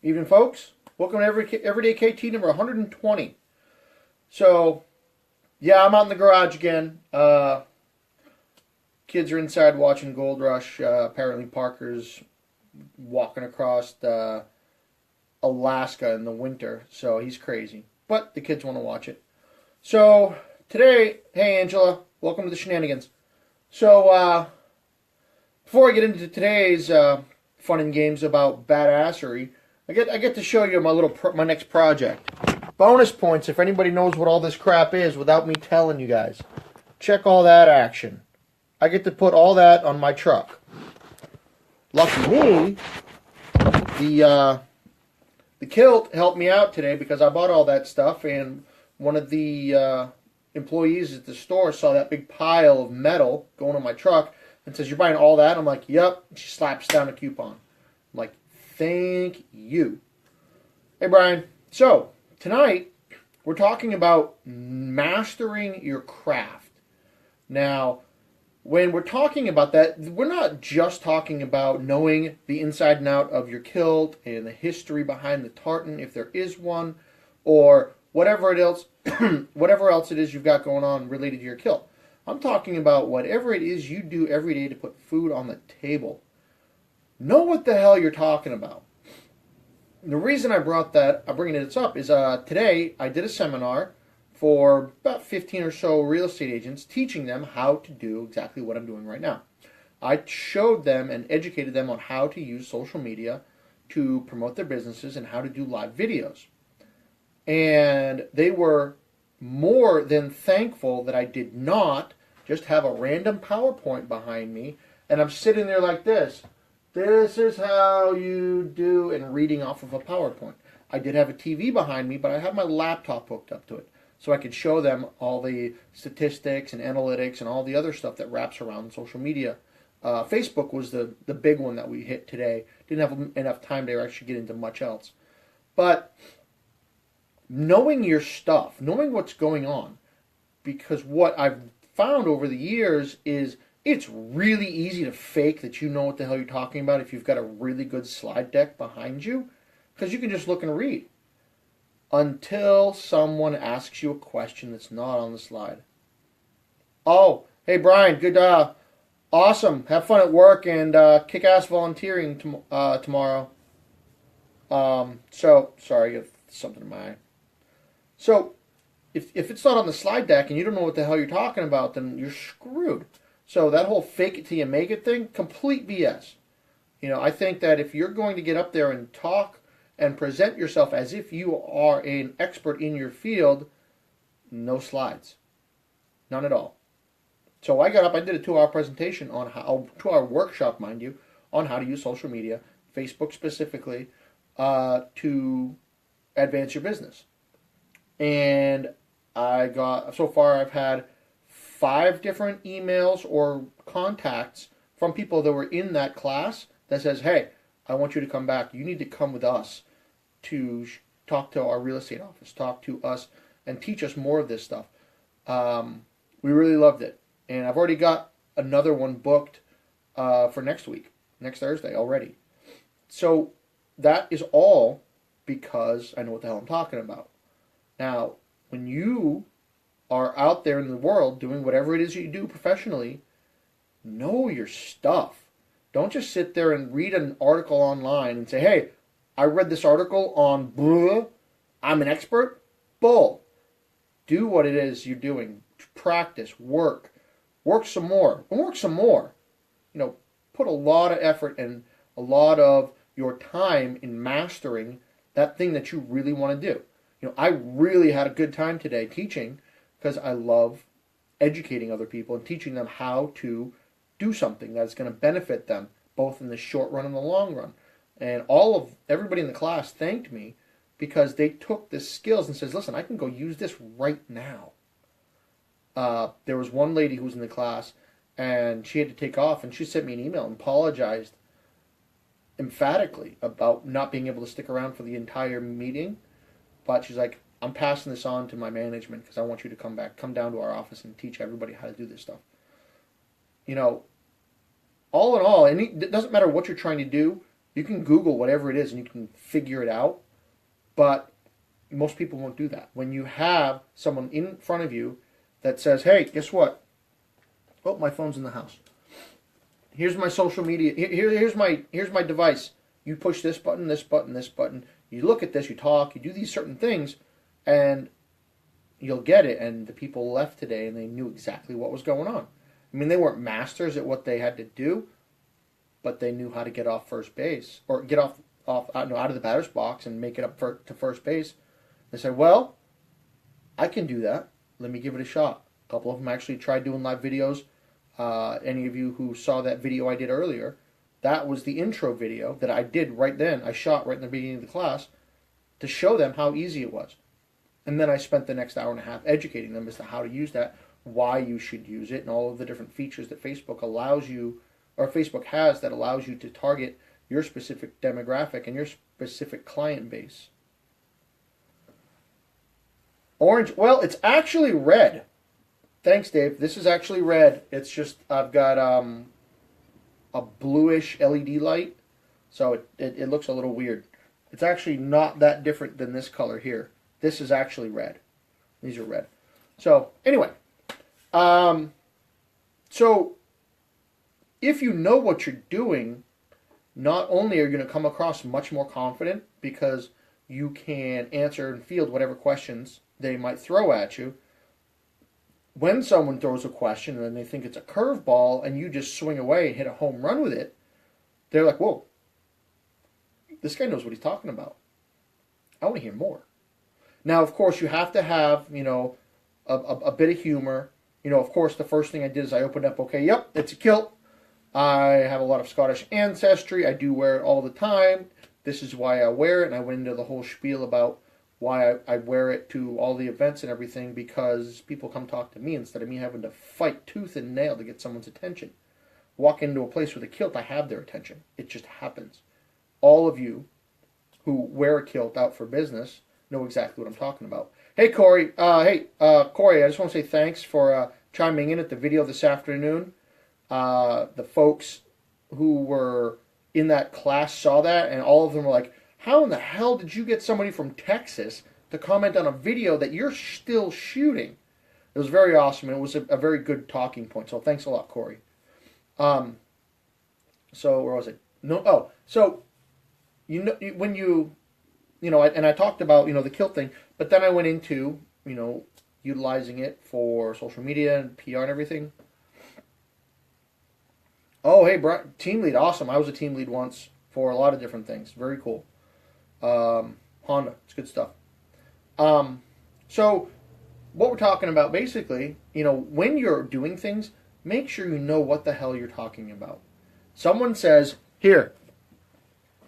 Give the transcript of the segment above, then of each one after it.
Evening, folks. Welcome to Everyday KT number 120. So, yeah, I'm out in the garage again. Kids are inside watching Gold Rush. Apparently, Parker's walking across Alaska in the winter, so he's crazy. But the kids want to watch it. So, today, hey, Angela, welcome to the shenanigans. So, before I get into today's fun and games about badassery, I get to show you my next project. Bonus points if anybody knows what all this crap is without me telling you guys. Check all that action. I get to put all that on my truck. Lucky me, the Kilt helped me out today because I bought all that stuff, and one of the employees at the store saw that big pile of metal going on my truck and says, "You're buying all that?" I'm like, "Yep." She slaps down a coupon. I'm like, "Thank you." Hey, Brian. So, tonight, we're talking about mastering your craft. Now, when we're talking about that, we're not just talking about knowing the inside and out of your kilt and the history behind the tartan, if there is one, or whatever else it is you've got going on related to your kilt. I'm talking about whatever it is you do every day to put food on the table. Know what the hell you're talking about. The reason I'm bringing this up is today I did a seminar for about 15 or so real estate agents, teaching them how to do exactly what I'm doing right now. I showed them and educated them on how to use social media to promote their businesses and how to do live videos. And they were more than thankful that I did not just have a random PowerPoint behind me and I'm sitting there like this. This is how you do, and reading off of a PowerPoint. I did have a TV behind me, but I have my laptop hooked up to it, so I could show them all the statistics and analytics and all the other stuff that wraps around social media. Facebook was the big one that we hit today. Didn't have enough time to actually get into much else. But knowing your stuff, knowing what's going on, because what I've found over the years is it's really easy to fake that you know what the hell you're talking about if you've got a really good slide deck behind you, because you can just look and read until someone asks you a question that's not on the slide. Oh, hey Brian, good, awesome. Have fun at work and kick-ass volunteering tomorrow. So sorry, I got something in my eye. So if it's not on the slide deck and you don't know what the hell you're talking about, then you're screwed. So that whole fake it till you make it thing, complete BS. You know, I think that if you're going to get up there and talk and present yourself as if you are an expert in your field, no slides. None at all. So I got up, I did a 2-hour presentation on how, 2-hour workshop, mind you, on how to use social media, Facebook specifically, to advance your business. And so far I've had 5 different emails or contacts from people that were in that class that says, "Hey, I want you to come back. You need to come with us to talk to our real estate office, talk to us, and teach us more of this stuff." We really loved it. And I've already got another one booked for next week, next Thursday already. So that is all because I know what the hell I'm talking about. Now, when you are out there in the world doing whatever it is you do professionally, know your stuff. Don't just sit there and read an article online and say, "Hey, I read this article on blah, I'm an expert." Bull. Do what it is you're doing. Practice, work some more, and work some more. You know, put a lot of effort and a lot of your time in mastering that thing that you really want to do. You know, I really had a good time today teaching, because I love educating other people and teaching them how to do something that's going to benefit them, both in the short run and the long run. And everybody in the class thanked me because they took the skills and says, "Listen, I can go use this right now." There was one lady who was in the class, and she had to take off, and she sent me an email and apologized emphatically about not being able to stick around for the entire meeting. But she's like, "I'm passing this on to my management because I want you to come down to our office and teach everybody how to do this stuff." You know, all in all, and it doesn't matter what you're trying to do, You can Google whatever it is and you can figure it out, but most people won't do that. When you have someone in front of you that says, hey, guess what? Oh, my phone's in the house. Here's my social media. Here's my device. You push this button, this button, this button. You look at this, you talk, you do these certain things, and you'll get it. And the people left today, and they knew exactly what was going on. I mean, they weren't masters at what they had to do, but they knew how to get off first base, or get out of the batter's box and make it up to first base. They said, well, I can do that. Let me give it a shot. A couple of them actually tried doing live videos. Any of you who saw that video I did earlier, that was the intro video that I did right then. I shot right in the beginning of the class to show them how easy it was. And then I spent the next hour and a half educating them as to how to use that, why you should use it, and all of the different features that Facebook allows you, or Facebook has, that allows you to target your specific demographic and your specific client base. Orange, well, it's actually red. Thanks, Dave. This is actually red. It's just, I've got a bluish LED light, so it looks a little weird. It's actually not that different than this color here. This is actually red. These are red. So, anyway. So, if you know what you're doing, not only are you going to come across much more confident because you can answer and field whatever questions they might throw at you. When someone throws a question and they think it's a curveball and you just swing away and hit a home run with it, they're like, whoa, this guy knows what he's talking about. I want to hear more. Now, of course, you have to have, a bit of humor. Of course, the first thing I did is I opened up, okay, yep, it's a kilt. I have a lot of Scottish ancestry. I do wear it all the time. This is why I wear it. And I went into the whole spiel about why I wear it to all the events and everything, because people come talk to me instead of me having to fight tooth and nail to get someone's attention. Walk into a place with a kilt, I have their attention. It just happens. All of you who wear a kilt out for business know exactly what I'm talking about. Hey, Corey. Corey, I just want to say thanks for chiming in at the video this afternoon. The folks who were in that class saw that, and all of them were like, how in the hell did you get somebody from Texas to comment on a video that you're still shooting? It was very awesome, and it was a very good talking point. So thanks a lot, Corey. So where was it? So when and I talked about the kilt thing, but then I went into utilizing it for social media and PR and everything. Oh, hey, Brian, team lead, awesome. I was a team lead once for a lot of different things. Very cool. Honda, it's good stuff. So what we're talking about basically, when you're doing things, make sure you know what the hell you're talking about. Someone says, here's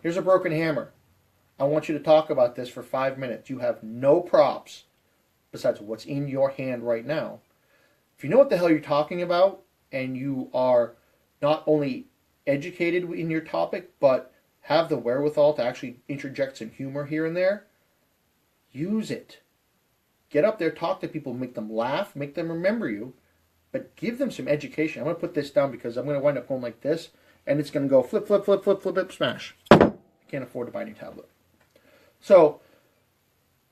a broken hammer. I want you to talk about this for 5 minutes. You have no props besides what's in your hand right now. If you know what the hell you're talking about, and you are not only educated in your topic, but have the wherewithal to actually interject some humor here and there, use it. Get up there, talk to people, make them laugh, make them remember you, but give them some education. I'm going to put this down because I'm going to wind up going like this, and it's going to go flip, flip, flip, flip, flip, flip, smash. Can't afford to buy a new tablet. So,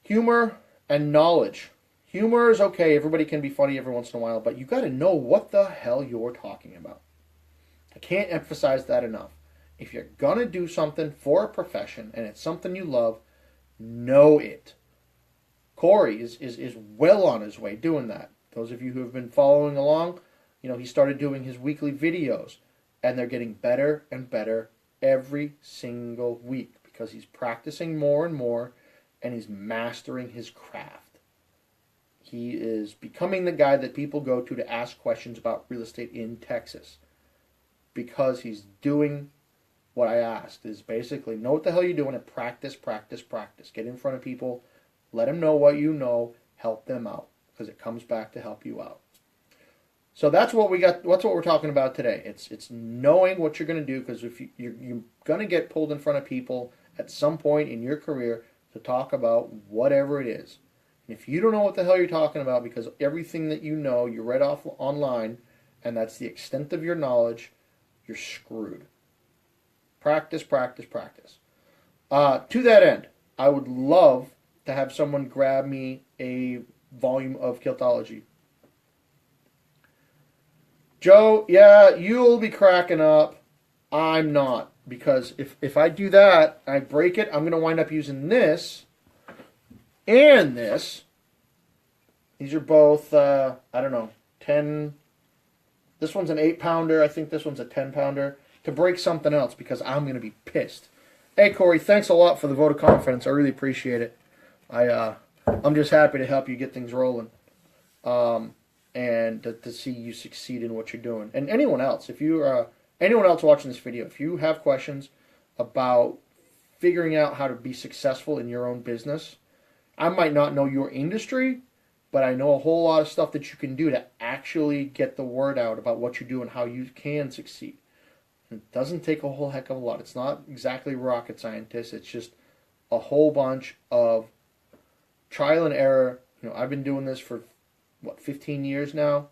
humor and knowledge. Humor is okay. Everybody can be funny every once in a while, but you got to know what the hell you're talking about. I can't emphasize that enough. If you're going to do something for a profession and it's something you love, know it. Corey is well on his way doing that. Those of you who have been following along, he started doing his weekly videos, and they're getting better and better every single week because he's practicing more and more, and he's mastering his craft. He is becoming the guy that people go to ask questions about real estate in Texas, because he's doing what I asked, is basically know what the hell you're doing and practice, practice, practice. Get in front of people, let them know what you know, help them out, because it comes back to help you out. So that's what we got. That's what we're talking about today. It's knowing what you're going to do, because if you're going to get pulled in front of people at some point in your career to talk about whatever it is. And if you don't know what the hell you're talking about because everything that you know you read off online, and that's the extent of your knowledge, you're screwed. Practice, practice, practice. To that end, I would love to have someone grab me a volume of Kiltology. Joe, yeah, you'll be cracking up. I'm not. Because if I do that, I break it, I'm going to wind up using this and this. These are both, I don't know, 10. This one's an 8-pounder. I think this one's a 10-pounder. To break something else because I'm going to be pissed. Hey, Corey, thanks a lot for the vote of confidence. I really appreciate it. I'm just happy to help you get things rolling. And to see you succeed in what you're doing. And anyone else, if you anyone else watching this video, if you have questions about figuring out how to be successful in your own business, I might not know your industry, but I know a whole lot of stuff that you can do to actually get the word out about what you do and how you can succeed. It doesn't take a whole heck of a lot. It's not exactly rocket scientists. It's just a whole bunch of trial and error. You know, I've been doing this for, 15 years now?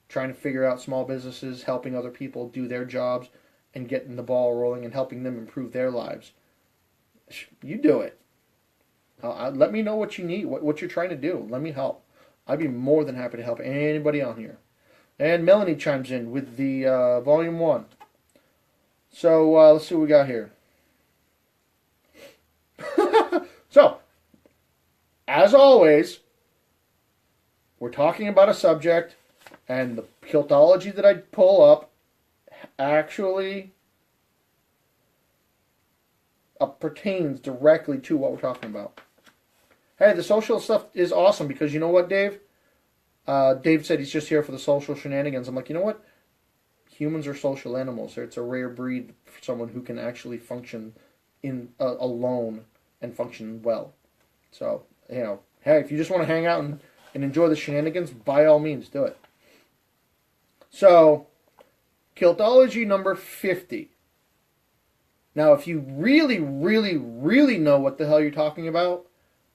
Trying to figure out small businesses, helping other people do their jobs, and getting the ball rolling and helping them improve their lives. You do it. Let me know what you need, what you're trying to do. Let me help. I'd be more than happy to help anybody on here. And Melanie chimes in with the Volume 1. So let's see what we got here. So, as always, we're talking about a subject, and the Kiltology that I pull up actually pertains directly to what we're talking about. Hey, the social stuff is awesome because you know what, Dave? Dave said he's just here for the social shenanigans. I'm like, you know what? Humans are social animals. It's a rare breed for someone who can actually function in alone and function well. So, you know, hey, if you just want to hang out and enjoy the shenanigans, by all means, do it. So, Kiltology number 50. Now, if you really, really, really know what the hell you're talking about,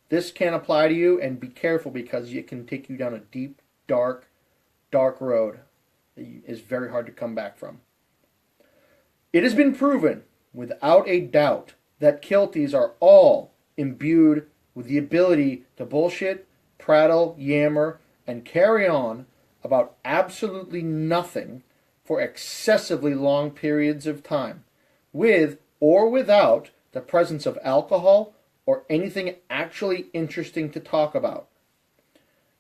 this can apply to you, and be careful because it can take you down a deep, dark, dark road that is very hard to come back from. It has been proven, without a doubt, that Kilties are all imbued with the ability to bullshit, prattle, yammer, and carry on about absolutely nothing for excessively long periods of time, with or without the presence of alcohol or anything actually interesting to talk about.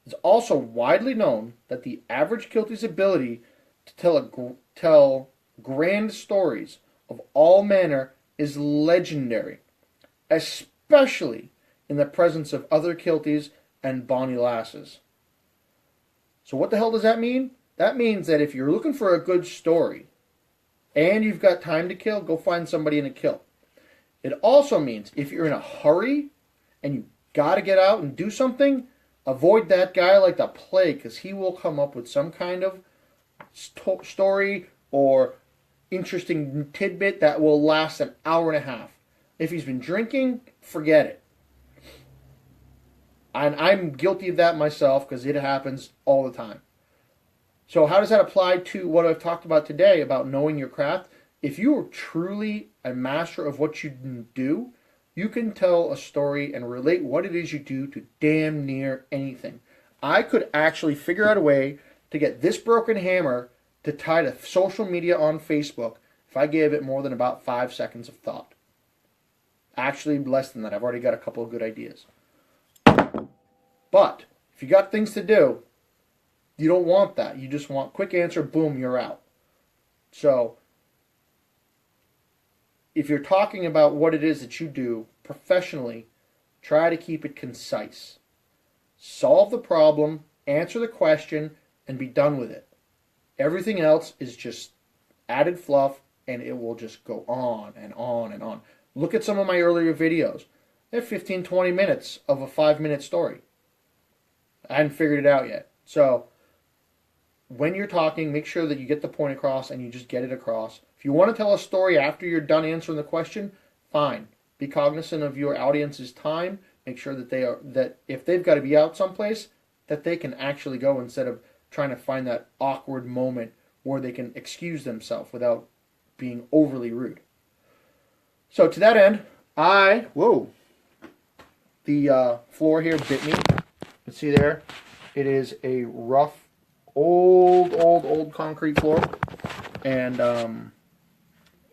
It's also widely known that the average Kiltie's ability to tell grand stories of all manner is legendary, especially in the presence of other Kilties and bonny lasses. So what the hell does that mean? That means that if you're looking for a good story and you've got time to kill, go find somebody in a kilt. It also means if you're in a hurry and you got to get out and do something, avoid that guy like the plague, because he will come up with some kind of story or interesting tidbit that will last an hour and a half. If he's been drinking, forget it. And I'm guilty of that myself because it happens all the time. So how does that apply to what I've talked about today about knowing your craft? If you are truly a master of what you do, you can tell a story and relate what it is you do to damn near anything. I could actually figure out a way to get this broken hammer to tie to social media on Facebook if I gave it more than about 5 seconds of thought. Actually, less than that. I've already got a couple of good ideas. But if you got things to do, you don't want that. You just want quick answer, boom, you're out. So, if you're talking about what it is that you do professionally, try to keep it concise. Solve the problem, answer the question, and be done with it. Everything else is just added fluff, and it will just go on and on and on. Look at some of my earlier videos. They're 15, 20 minutes of a 5-minute story. I hadn't figured it out yet. So, when you're talking, make sure that you get the point across and you just get it across. If you want to tell a story after you're done answering the question, fine. Be cognizant of your audience's time. Make sure that if they've got to be out someplace, that they can actually go instead of trying to find that awkward moment where they can excuse themselves without being overly rude. So to that end, the floor here bit me. You can see there, it is a rough, old concrete floor, and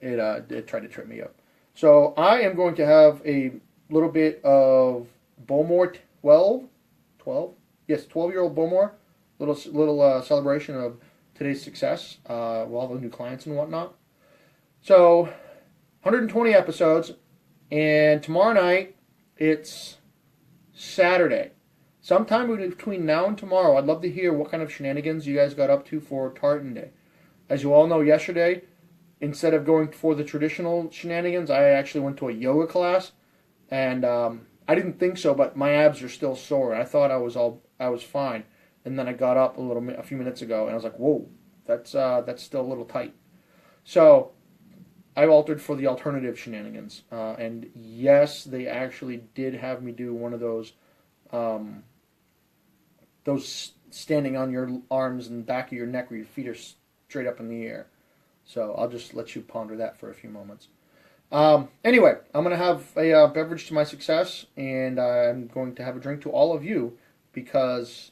it tried to trip me up. So I am going to have a little bit of Bowmore 12-year-old Bowmore, little celebration of today's success, with all the new clients and whatnot. So 120 episodes, and tomorrow night it's Saturday. Sometime between now and tomorrow, I'd love to hear what kind of shenanigans you guys got up to for Tartan Day. As you all know, yesterday, instead of going for the traditional shenanigans, I actually went to a yoga class, and I didn't think so, but my abs are still sore. I thought I was fine, and then I got up a few minutes ago, and I was like, whoa, that's still a little tight. So I altered for the alternative shenanigans, and yes, they actually did have me do one of those standing on your arms and back of your neck where your feet are straight up in the air. So I'll just let you ponder that for a few moments. Anyway, I'm going to have a beverage to my success, and I'm going to have a drink to all of you because,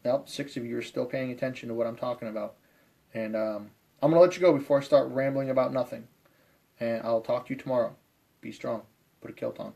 well, 6 of you are still paying attention to what I'm talking about. And I'm going to let you go before I start rambling about nothing. And I'll talk to you tomorrow. Be strong. Put a kilt on.